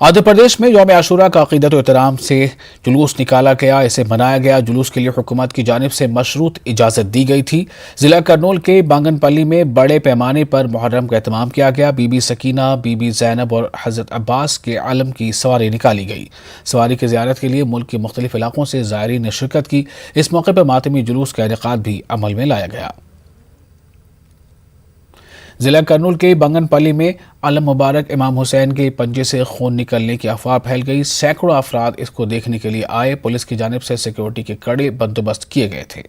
आंध्र प्रदेश में यौम आशूरा का अकीदत और एहतराम से जुलूस निकाला गया। इसे मनाया गया। जुलूस के लिए हुकूमत की जानिब से मशरूत इजाज़त दी गई थी। जिला करनूल के बांगनपल्ली में बड़े पैमाने पर मुहर्रम का एहतमाम किया गया। बीबी सकीना, बीबी ज़ैनब और हज़रत अब्बास के आलम की सवारी निकाली गई। सवारी की ज़ियारत के लिए मुल्क के मुख्तलिफ इलाकों से ज़ायरीन ने शिरकत की। इस मौके पर मातमी जुलूस का इनेकाद भी अमल में लाया गया। जिला करनूल के बंगनपल्ली में आलम मुबारक इमाम हुसैन के पंजे से खून निकलने की अफवाह फैल गई। सैकड़ों अफराद इसको देखने के लिए आए। पुलिस की जानिब से सिक्योरिटी के कड़े बंदोबस्त किए गए थे।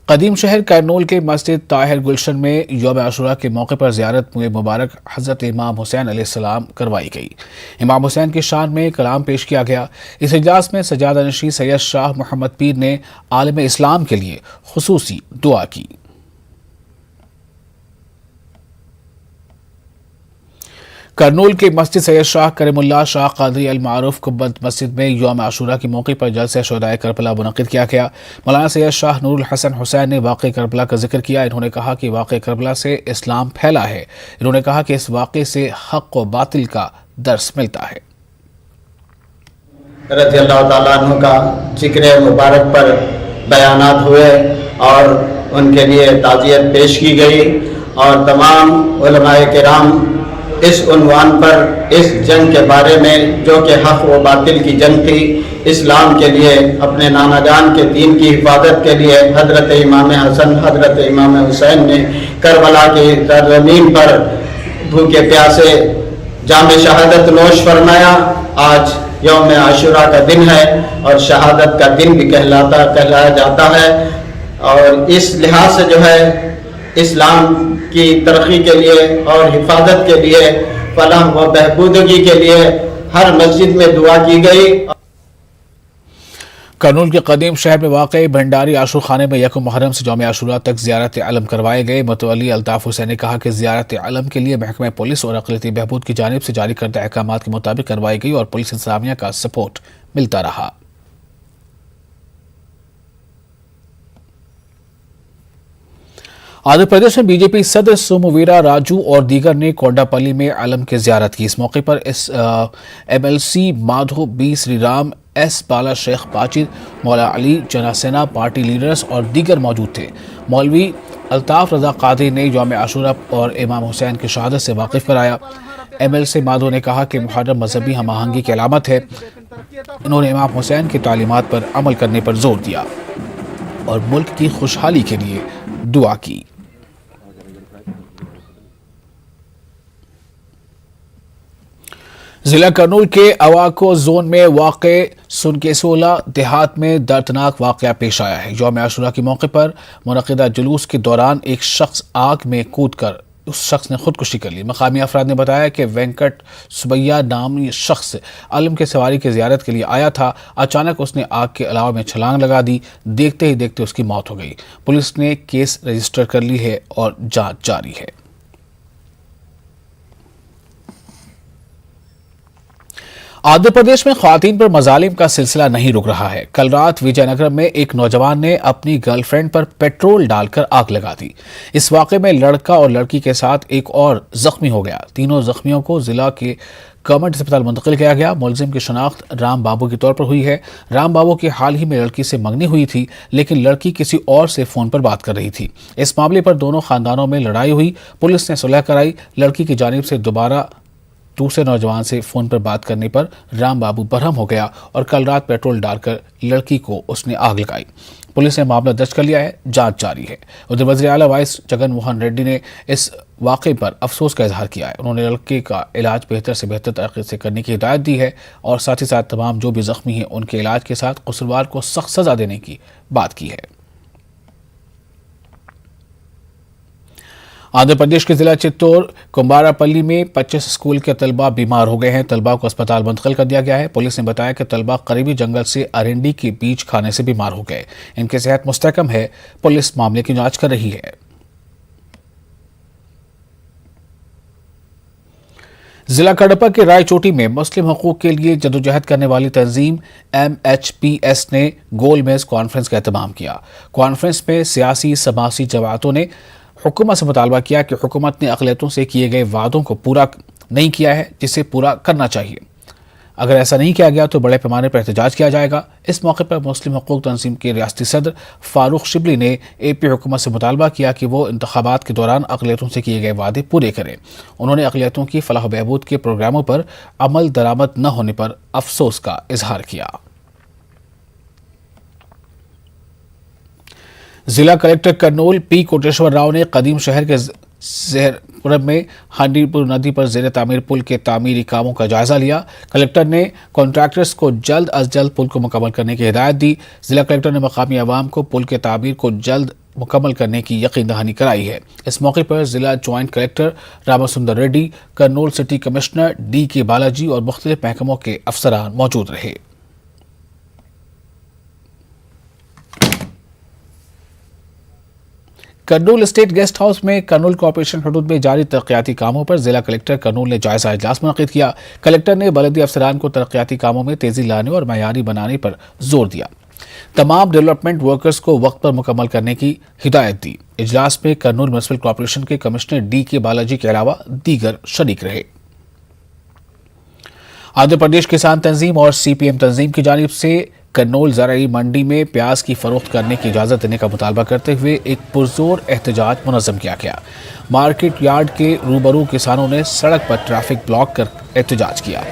कदीम शहर करनूल के मस्जिद ताहिर गुलशन में यौम आशूरा के मौके पर ज़ियारत मुबारक हज़रत इमाम हुसैन अलैहिस्सलाम करवाई गई। इमाम हुसैन की शान में कलाम पेश किया गया। इस इजलास में सजादा नशीं सैयद शाह मोहम्मद पीर ने आलम इस्लाम के लिए खुसूसी दुआ की। करनूल के मस्जिद सैयद शाह करीमुल्लाह शाह कादरी अल मारूफ कुब्बत मस्जिद में यौम आशूरा के मौके पर जलसे शुहदाए करबला मुनक़िद किया गया। मौलाना सैयद शाह नूरुल हसन हुसैन ने वाक़े करबला का जिक्र किया। इन्होंने कहा कि वाक़े करबला से इस्लाम फैला है। इन्होंने कहा कि इस वाक़े से हक़ व बातिल का दर्स मिलता है। रज़ियल्लाहु ताला अन्हु का जिक्र मुबारक पर बयानात हुए और उनके लिए ताज़ियत पेश की गई और तमाम उलमाए किराम इस उन्वान पर इस जंग के बारे में जो कि हक़ व बातिल की जंग थी, इस्लाम के लिए अपने नाना जान के दीन की हिफाजत के लिए हज़रत इमाम हसन हज़रत इमाम हुसैन ने करबला की ज़मीन पर भूखे प्यासे जाम शहादत नोश फरमाया। आज यौम आशूरा का दिन है और शहादत का दिन भी कहलाया जाता है और इस लिहाज से जो है इस्लाम की तरक्की के लिए और हिफाजत के लिए, फलाह व बहबूदगी के लिए हर मस्जिद में दुआ की गई। करनूल के कदीम शहर में वाक़ई भंडारी आशूर खाने में यकम मुहर्रम से यौम आशूरा तक ज़ियारत अलम करवाए गए। मुतवल्ली अल्ताफ़ हुसैन ने कहा कि ज़ियारत अलम के लिए महकमा पुलिस और अक़लियती बहबूद की जानिब से जारी करदा अहकामात के मुताबिक करवाई गई और पुलिस इंतज़ामिया का सपोर्ट मिलता रहा। आंध्र प्रदेश में बीजेपी सदस्य सोमुवीरा राजू और दीगर ने कोंडापल्ली में आलम की ज़ियारत की। इस मौके पर MLC Madho B Sriram, S Bala Shaikh Bajid, Maula Ali जनासेना party leaders और दीगर मौजूद थे। मौलवी अल्ताफ रजा कादरी ने यौम आशूरा और इमाम हुसैन की शहादत से वाकिफ कराया। MLC माधो ने कहा कि मुहर्रम मजहबी हम आहंगी की अलामत है। उन्होंने इमाम हुसैन की तालीमात पर अमल करने पर जोर दिया और मुल्क की खुशहाली के लिए दुआ की। जिला करनूल के अवाको जोन में वाक़े सुनकेसोला देहात में दर्दनाक वाक़या पेश आया है। यौम आशूरा के मौके पर मुनक़िदा जुलूस के दौरान एक शख्स आग में कूदकर उस शख्स ने खुदकुशी कर ली। मकामी अफराद ने बताया कि वेंकट सुबैया नामी शख्स आलम के सवारी की ज़ियारत के लिए आया था। अचानक उसने आग के अलावा में छलांग लगा दी। देखते ही देखते उसकी मौत हो गई। पुलिस ने केस रजिस्टर कर ली है और जाँच जारी है। आंध्र प्रदेश में ख्वातीन पर मजालिम का सिलसिला नहीं रुक रहा है। कल रात विजयनगरम में एक नौजवान ने अपनी गर्लफ्रेंड पर पेट्रोल डालकर आग लगा दी। इस वाक़े में लड़का और लड़की के साथ एक और जख्मी हो गया। तीनों जख्मियों को जिला के गवर्नमेंट अस्पताल मुंतकिल किया गया। मुलजिम की शनाख्त राम बाबू के तौर पर हुई है। राम बाबू की हाल ही में लड़की से मंगनी हुई थी, लेकिन लड़की किसी और से फोन पर बात कर रही थी। इस मामले पर दोनों खानदानों में लड़ाई हुई। पुलिस ने सुलह कराई। लड़की की जानिब से दोबारा दूसरे नौजवान से फोन पर बात करने पर राम बाबू बरहम हो गया और कल रात पेट्रोल डालकर लड़की को उसने आग लगाई। पुलिस ने मामला दर्ज कर लिया है। जांच जारी है। उधर वज़ीर आला वाइस जगन मोहन रेड्डी ने इस वाक़े पर अफसोस का इजहार किया है। उन्होंने लड़के का इलाज बेहतर से बेहतर तरीके से करने की हिदायत दी है और साथ ही साथ तमाम जो भी जख्मी हैं उनके इलाज के साथ कसूरवार को सख्त सज़ा देने की बात की है। आंध्र प्रदेश के जिला चित्तौर कुंबारापल्ली में 25 स्कूल के तलबा बीमार हो गए हैं। तलबा को अस्पताल मुंतकिल कर दिया गया है। पुलिस ने बताया कि तलबा करीबी जंगल से अरिंडी के बीज खाने से बीमार हो गए। इनकी सेहत मुस्तहकम है। पुलिस मामले की जांच कर रही है। जिला कडपा के रायचोटी में मुस्लिम हकूक के लिए जदोजहद करने वाली तंजीम MHPS ने गोल मेज कॉन्फ्रेंस का एहतमाम किया। कॉन्फ्रेंस में सियासी समाजी जमातों ने हुकूमत से मुतालबा किया कि हुकूमत ने अक़लियतों से किए गए वादों को पूरा नहीं किया है जिसे पूरा करना चाहिए। अगर ऐसा नहीं किया गया तो बड़े पैमाने पर एहतजाज किया जाएगा। इस मौके पर मुस्लिम हकूक़ तंजीम के रियासती सदर फारूक शिबली ने AP हुकूमत से मुतालबा किया कि वो इंतखाबात के दौरान अक़लियतों से किए गए वादे पूरे करें। उन्होंने अक़लियतों की फलाह बहबूद के प्रोग्रामों पर अमल दरामद न होने पर अफसोस का इजहार किया। जिला कलेक्टर कर्नूल P कोटेश्वर राव ने कदीम शहर के जहरपुर में हंडीपुर नदी पर ज़ेर तामीर पुल के तामीरी कामों का जायजा लिया। कलेक्टर ने कॉन्ट्रैक्टर्स को जल्द अज जल्द पुल को मुकम्मल करने की हिदायत दी। जिला कलेक्टर ने मकामी अवाम को पुल के तामीर को जल्द मुकम्मल करने की यकीन दहानी कराई है। इस मौके पर जिला joint collector Ramasundar Reddy, Kurnool city commissioner DK Balaji और मुख्तलिफ महकमों के अफसरान मौजूद रहे। कर्नूल स्टेट गेस्ट हाउस में कर्नूल कॉर्पोरेशन हदूद में जारी तरक्याती कामों पर जिला कलेक्टर कर्नूल ने जायजा इजलास मुनक्किद किया। कलेक्टर ने बलदी अफसरान को तरक्याती कामों में तेजी लाने और मयारी बनाने पर जोर दिया। तमाम डेवलपमेंट वर्कर्स को वक्त पर मुकम्मल करने की हिदायत दी। इजलास में कर्नूल म्युनिसिपल कॉर्पोरेशन के कमिश्नर DK बालाजी के अलावा दीगर शरीक रहे। आंध्र प्रदेश किसान तंजीम और CPM तंजीम की जानिब से कर्नूल ज़राई मंडी में प्याज की फरोख्त करने की इजाज़त देने का मुतालबा करते हुए एक पुरजोर एहतजाज मुनज़्ज़म किया गया। मार्केट यार्ड के रूबरू किसानों ने सड़क पर ट्रैफिक ब्लॉक कर एहतजाज किया।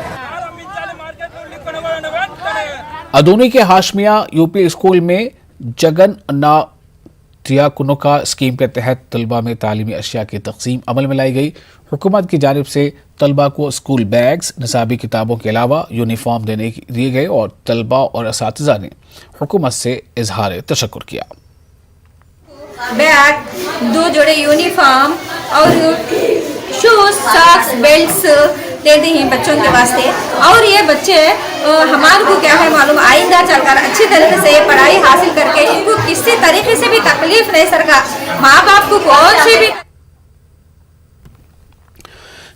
अदूनी के हाशमिया UP स्कूल में जगन ना तियाकुनुका स्कीम के तहत तलबा में तालीमी अशिया की तकसीम अमल में लाई गई। हुकूमत की जानिब से तलबा को स्कूल बैग्स, निसाबी किताबों के अलावा यूनिफॉर्म दिए गए और तलबा और असातिज़ा ने हुकूमत से इजहार तशक्कुर किया। बैग, 2 जोड़े यूनिफॉर्म और शूज, सॉक्स, बेल्ट्स दे दी हैं बच्चों के वास्ते। और ये बच्चे हमारे को क्या है मालूम, आइंदा चलकर अच्छी तरीके से ये पढ़ाई हासिल करके इनको किसी तरीके से भी तकलीफ नहीं, सरकार माँ बाप को कौन सी भी।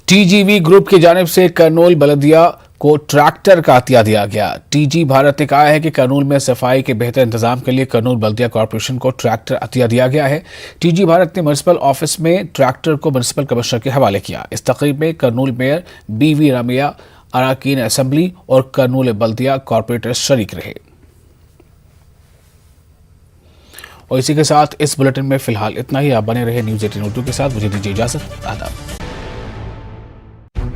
TGV ग्रुप की जानिब से कर्नूल बलदिया को ट्रैक्टर का अतिया दिया गया। TG भारत ने कहा है कि कर्नूल में सफाई के बेहतर इंतजाम के लिए कर्नूल बल्दिया कॉर्पोरेशन को ट्रैक्टर अतिया दिया गया है। TG भारत ने म्युनिसिपल ऑफिस में ट्रैक्टर को म्युनिसिपल कमिश्नर के हवाले किया। इस तकरीब में कर्नूल मेयर BV रमिया, अराकीन असेंबली और कर्नूल बल्दिया कॉर्पोरेटर्स शरीक रहे। और इसी के साथ इस बुलेटिन में फिलहाल इतना ही। आप बने रहे न्यूज़ 18 उर्दू के साथ। मुझे दीजिए इजाजत। आदाब।